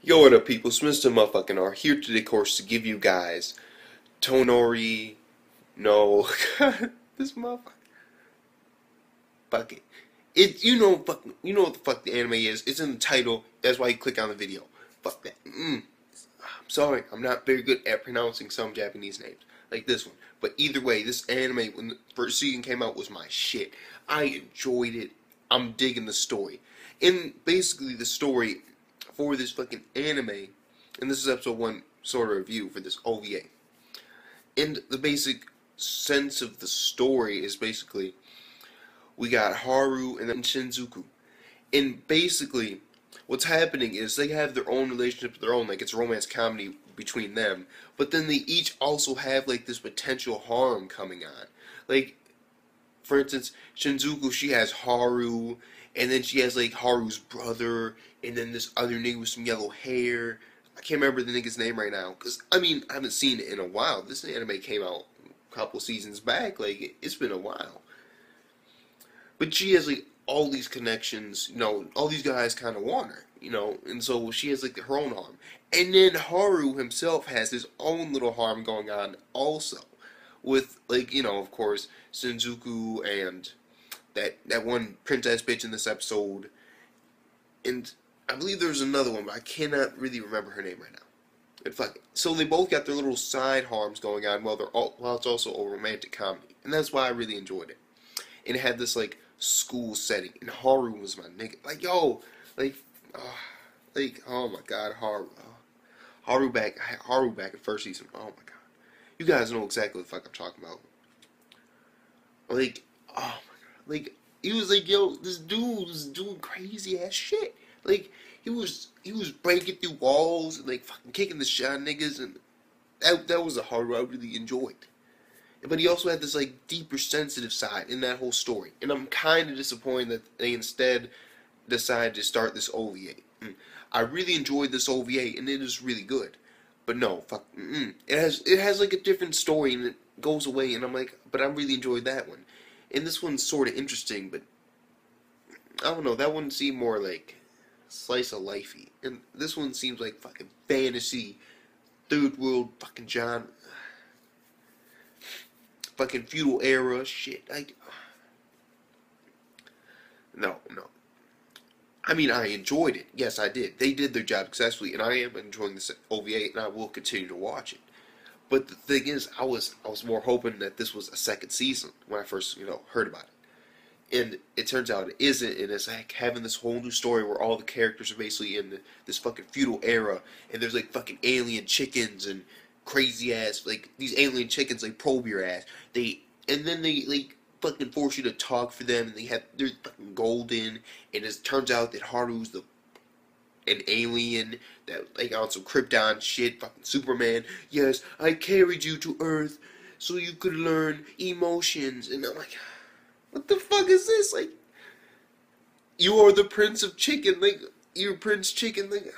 Yo, what up, people? It's Mr. Motherfucking R here today, of course, to give you guys Tonori. No, this motherfucker. Fuck it. You know what the fuck the anime is. It's in the title. That's why you click on the video. Fuck that. I'm sorry, I'm not very good at pronouncing some Japanese names like this one. But either way, this anime when the first season came out was my shit. I enjoyed it. I'm digging the story. And basically, the story for this fucking anime, and this is episode 1 sort of review for this OVA. And the basic sense of the story is basically we got Haru and then Shinjuku. And basically, what's happening is they have their own relationship of their own, like it's a romance comedy between them, but then they each also have like this potential harm coming on. Like, for instance, Shinjuku, she has Haru, and then she has like Haru's brother, and then this other nigga with some yellow hair. I can't remember the nigga's name right now, because, I mean, I haven't seen it in a while. This anime came out a couple seasons back, like, it's been a while. But she has like all these connections, all these guys kind of want her, and so she has like her own harm. And then Haru himself has his own little harm going on also. With, like, of course, Shinjuku and that one princess bitch in this episode. And I believe there's another one, but I cannot really remember her name right now. And fuck it. So they both got their little side harms going on while it's also a romantic comedy. And that's why I really enjoyed it. And it had this, like, school setting. And Haru was my nigga. Like, yo, oh my god, Haru. Haru back in first season. Oh my god. You guys know exactly what the fuck I'm talking about. Like, oh my god. Like, he was like, yo, this dude was doing crazy ass shit. Like, he was breaking through walls and like fucking kicking the shit out of niggas, and that was a horror I really enjoyed. But he also had this like deeper sensitive side in that whole story. And I'm kinda disappointed that they instead decided to start this OVA. I really enjoyed this OVA and it is really good. But no, fuck, it has like a different story and it goes away, and I'm like, but I really enjoyed that one. And this one's sort of interesting, but I don't know, that one seemed more like slice of lifey, and this one seems like fucking fantasy, third world fucking fucking feudal era shit. No. I mean, I enjoyed it. Yes, I did. They did their job successfully, and I am enjoying this OVA, and I will continue to watch it. But the thing is, I was more hoping that this was a second season when I first, heard about it. And it turns out it isn't, and it's like having this whole new story where all the characters are basically in this fucking feudal era, and there's like fucking alien chickens and crazy ass, like these alien chickens like probe your ass. And then they like fucking force you to talk for them, and they're fucking golden, and it turns out that Haru's an alien that like on some Krypton shit, fucking Superman. Yes, I carried you to Earth so you could learn emotions, and I'm like, what the fuck is this? Like, you are the Prince of Chicken, like you're Prince Chicken, like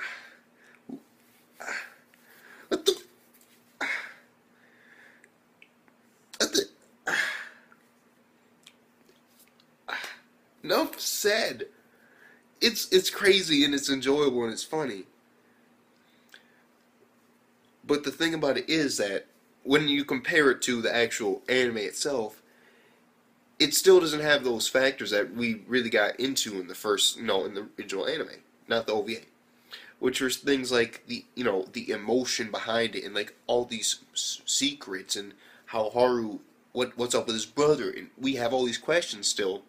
what the what the enough said. It's crazy and it's enjoyable and it's funny. But the thing about it is that when you compare it to the actual anime itself, it still doesn't have those factors that we really got into in the first, in the original anime, not the OVA, which were things like the emotion behind it and like all these secrets and how Haru, what's up with his brother, and we have all these questions still.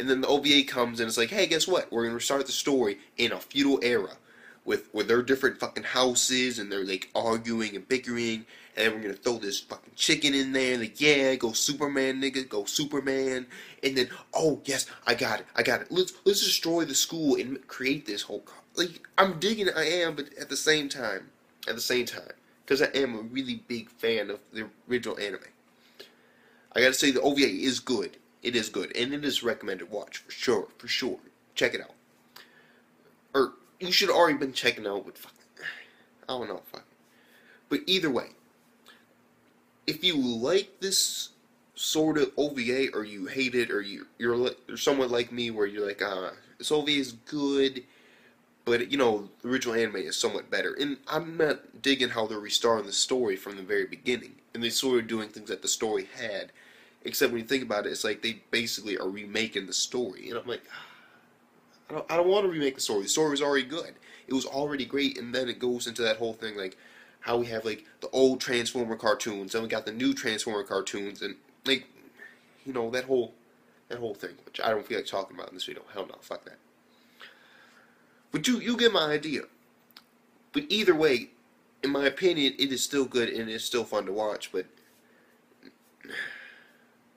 And then the OVA comes and it's like, hey, guess what? We're gonna restart the story in a feudal era, with their different fucking houses, and they're like arguing and bickering, and then we're gonna throw this fucking chicken in there, like, yeah, go Superman, nigga, go Superman. And then, oh yes, I got it. Let's destroy the school and create this whole, like, I'm digging it, I am, but at the same time, because I am a really big fan of the original anime, I gotta say the OVA is good. It is good, and it is recommended watch for sure. Check it out. Or you should have already been checking out, but fuck, I don't know, fuck. But either way, if you like this sort of OVA, or you hate it, or you're somewhat like me, where you're like, this OVA is good, But you know, the original anime is somewhat better, and I'm not digging how they're restarting the story from the very beginning, and they sort of doing things that the story had. Except when you think about it, it's like they basically are remaking the story, and I'm like, I don't want to remake the story. The story was already good. It was already great, and then it goes into that whole thing like how we have like the old Transformer cartoons, then we got the new Transformer cartoons, and like you know that whole thing, which I don't feel like talking about in this video. Hell no, fuck that. But you get my idea. But either way, in my opinion, it is still good and it's still fun to watch. But a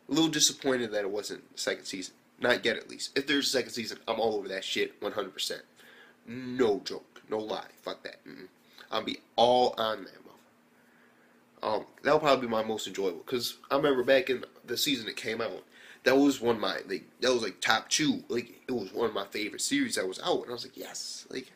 little disappointed that it wasn't the second season. Not yet, at least. If there's a second season, I'm all over that shit 100%. No joke. No lie. Fuck that. I'll be all on that motherfucker. That'll probably be my most enjoyable. Because I remember back in the season it came out, that was one of my, like, that was like top 2. Like, it was one of my favorite series that was out. And I was like, yes. Like,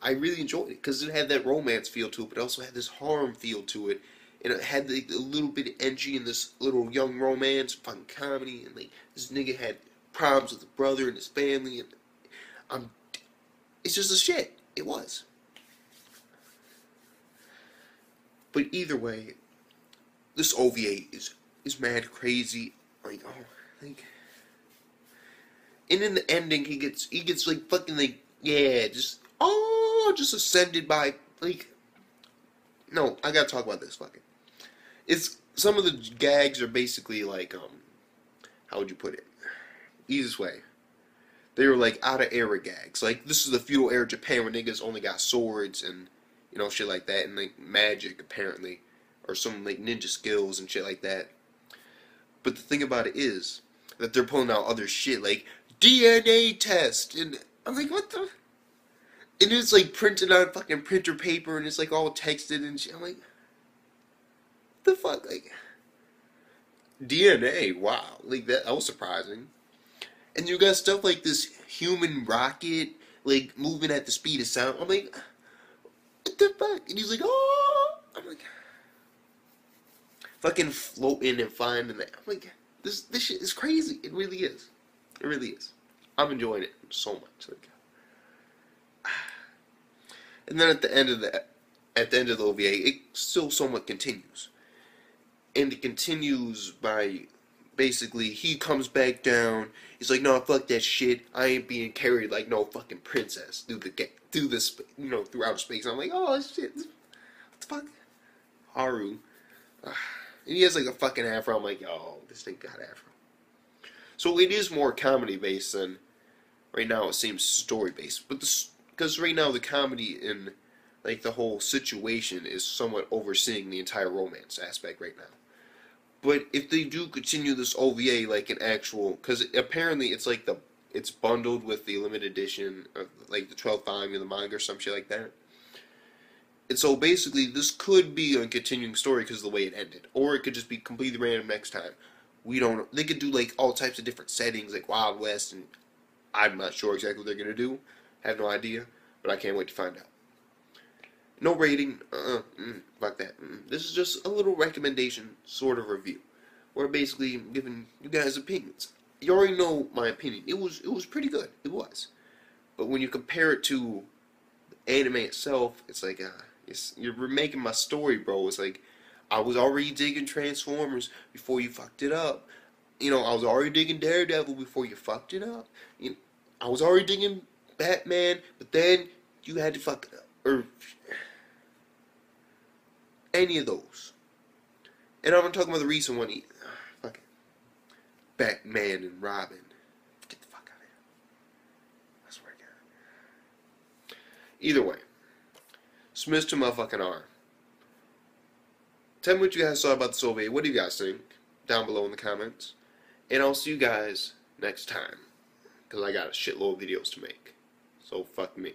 I really enjoyed it. Because it had that romance feel to it, but it also had this harem feel to it. And it had like, a little bit of edgy and this little young romance, fucking comedy. And, like, this nigga had problems with his brother and his family, and it's just a shit. It was. But either way, this OVA is mad crazy. Like, oh, like, and in the ending, he gets like fucking like, yeah, just ascended by like. No, I gotta talk about this fucking. It's some of the gags are basically like how would you put it? Easiest way. They were like out of era gags. Like this is the feudal era Japan where niggas only got swords and you know shit like that and like magic apparently or some like ninja skills and shit like that. But the thing about it is that they're pulling out other shit like DNA test and I'm like what the? And it's like printed on fucking printer paper and it's like all texted and shit. I'm like, what the fuck? Like DNA? Wow, like that was surprising. And you got stuff like this human rocket, like, moving at the speed of sound. I'm like, what the fuck? And he's like, oh! I'm like, fucking floating and flying and that. I'm like, this shit is crazy. It really is. It really is. I'm enjoying it so much. Like, and then at the end of the OVA, it still somewhat continues. And it continues by basically he comes back down. He's like, no, fuck that shit. I ain't being carried like no fucking princess through through outer space. I'm like, oh shit, what the fuck, Haru. And he has like a fucking afro. I'm like, yo, this thing got afro. So it is more comedy based than right now. It seems story based, but because right now the comedy in like the whole situation is somewhat overseeing the entire romance aspect right now. But if they do continue this OVA like an actual, because apparently it's bundled with the limited edition of like the 12th volume of the manga or some shit like that. And so basically this could be a continuing story because of the way it ended, or it could just be completely random next time. We don't know. They could do like all types of different settings like Wild West, and I'm not sure exactly what they're gonna do. Have no idea, but I can't wait to find out. No rating, fuck that. This is just a little recommendation sort of review. Where basically I'm giving you guys opinions. You already know my opinion. It was pretty good. It was. But when you compare it to the anime itself, it's like, you're remaking my story, bro. It's like, I was already digging Transformers before you fucked it up. You know, I was already digging Daredevil before you fucked it up. You know, I was already digging Batman, but then you had to fuck it up. Or any of those. And I'm not talking about the recent one. Fucking Batman and Robin. Get the fuck out of here. I swear to God. Either way. Smith to motherfucking R. Tell me what you guys saw about the OVA. What do you guys think? Down below in the comments. And I'll see you guys next time. Because I got a shitload of videos to make. So fuck me.